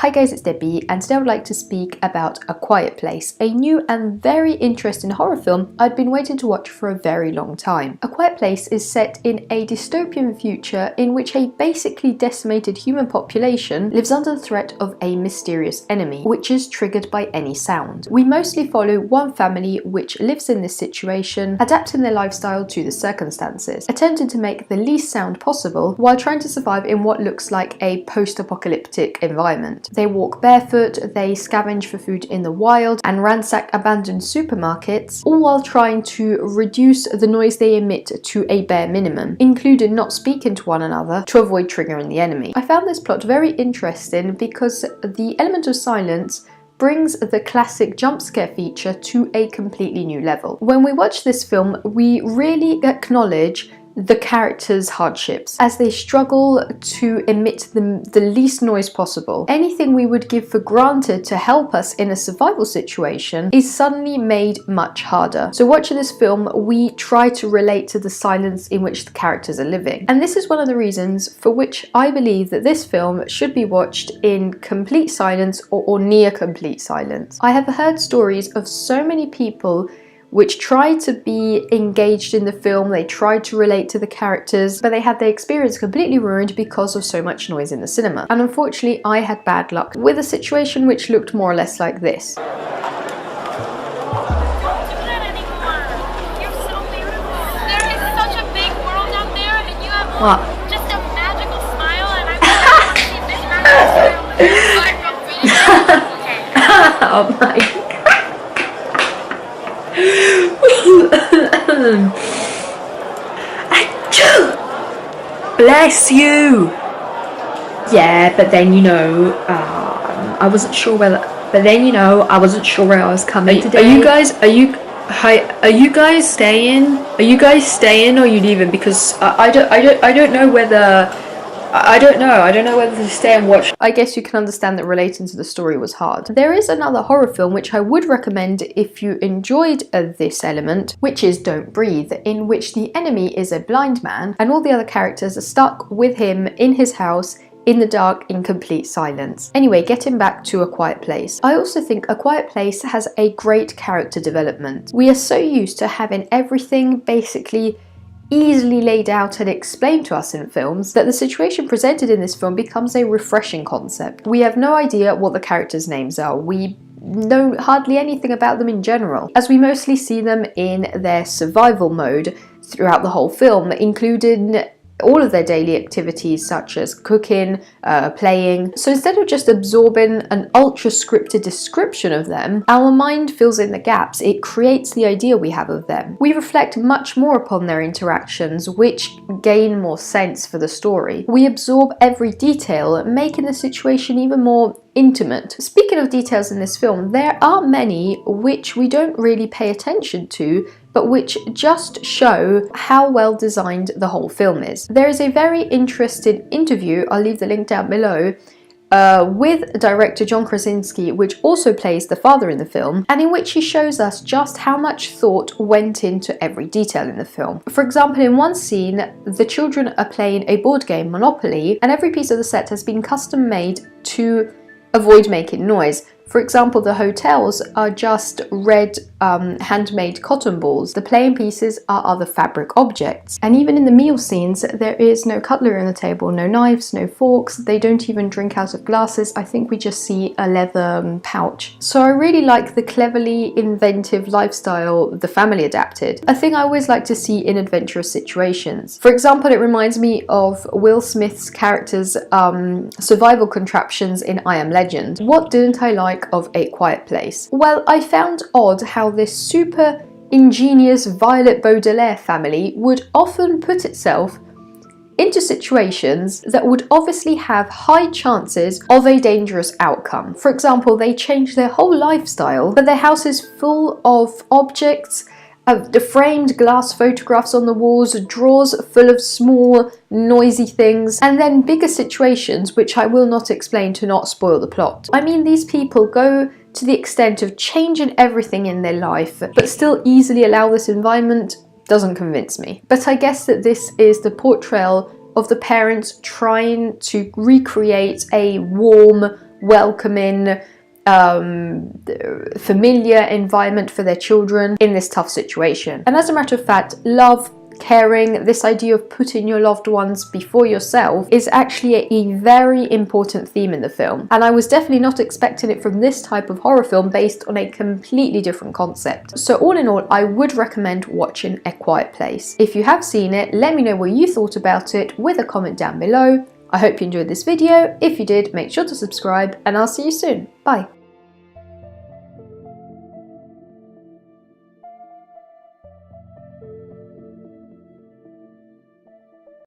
Hi guys, it's Debbie, and today I would like to speak about A Quiet Place, a new and very interesting horror film I'd been waiting to watch for a very long time. A Quiet Place is set in a dystopian future in which a basically decimated human population lives under the threat of a mysterious enemy, which is triggered by any sound. We mostly follow one family which lives in this situation, adapting their lifestyle to the circumstances, attempting to make the least sound possible while trying to survive in what looks like a post-apocalyptic environment. They walk barefoot, they scavenge for food in the wild, and ransack abandoned supermarkets, all while trying to reduce the noise they emit to a bare minimum, including not speaking to one another to avoid triggering the enemy. I found this plot very interesting because the element of silence brings the classic jump scare feature to a completely new level. When we watch this film, we really acknowledge the characters' hardships as they struggle to emit the least noise possible. Anything we would give for granted to help us in a survival situation is suddenly made much harder. So watching this film, we try to relate to the silence in which the characters are living. And this is one of the reasons for which I believe that this film should be watched in complete silence or near complete silence. I have heard stories of so many people which tried to be engaged in the film, they tried to relate to the characters, but they had their experience completely ruined because of so much noise in the cinema. And unfortunately, I had bad luck with a situation which looked more or less like this. Don't do that anymore. You're so beautiful. There is such a big world out there, and you have just a magical smile, and I want to see this magical smile. Oh my God. Bless you. Yeah, but then I wasn't sure whether. But then I wasn't sure where I was coming today. Are you guys staying? Are you guys staying or are you leaving? Because I don't know whether. I don't know whether to stay and watch. I guess you can understand that relating to the story was hard. There is another horror film which I would recommend if you enjoyed this element, which is Don't Breathe, in which the enemy is a blind man and all the other characters are stuck with him in his house in the dark in complete silence. Anyway, getting back to A Quiet Place. I also think A Quiet Place has a great character development. We are so used to having everything basically easily laid out and explained to us in films that the situation presented in this film becomes a refreshing concept. We have no idea what the characters' names are. We know hardly anything about them in general, as we mostly see them in their survival mode throughout the whole film, including all of their daily activities such as cooking, playing. So instead of just absorbing an ultra scripted description of them, our mind fills in the gaps. It creates the idea we have of them. We reflect much more upon their interactions, which gain more sense for the story. We absorb every detail, making the situation even more intimate. Speaking of details in this film, there are many which we don't really pay attention to, but which just show how well designed the whole film is. There is a very interesting interview, I'll leave the link down below, with director John Krasinski, which also plays the father in the film, and in which he shows us just how much thought went into every detail in the film. For example, in one scene, the children are playing a board game, Monopoly, and every piece of the set has been custom made to avoid making noise. For example, the hotels are just red handmade cotton balls. The playing pieces are other fabric objects. And even in the meal scenes, there is no cutlery on the table, no knives, no forks. They don't even drink out of glasses. I think we just see a leather pouch. So I really like the cleverly inventive lifestyle the family adapted, a thing I always like to see in adventurous situations. For example, it reminds me of Will Smith's character's survival contraptions in I Am Legend. What didn't I like of A Quiet Place? Well, I found odd how this super ingenious Violet Baudelaire family would often put itself into situations that would obviously have high chances of a dangerous outcome. For example, they change their whole lifestyle, but their house is full of objects, the framed glass photographs on the walls, drawers full of small, noisy things, and then bigger situations which I will not explain to not spoil the plot. I mean, these people go to the extent of changing everything in their life, but still easily allow this environment doesn't convince me. But I guess that this is the portrayal of the parents trying to recreate a warm, welcoming, familiar environment for their children in this tough situation. And as a matter of fact, love, caring, this idea of putting your loved ones before yourself is actually a very important theme in the film. And I was definitely not expecting it from this type of horror film based on a completely different concept. So all in all, I would recommend watching A Quiet Place. If you have seen it, let me know what you thought about it with a comment down below. I hope you enjoyed this video. If you did, make sure to subscribe and I'll see you soon. Bye.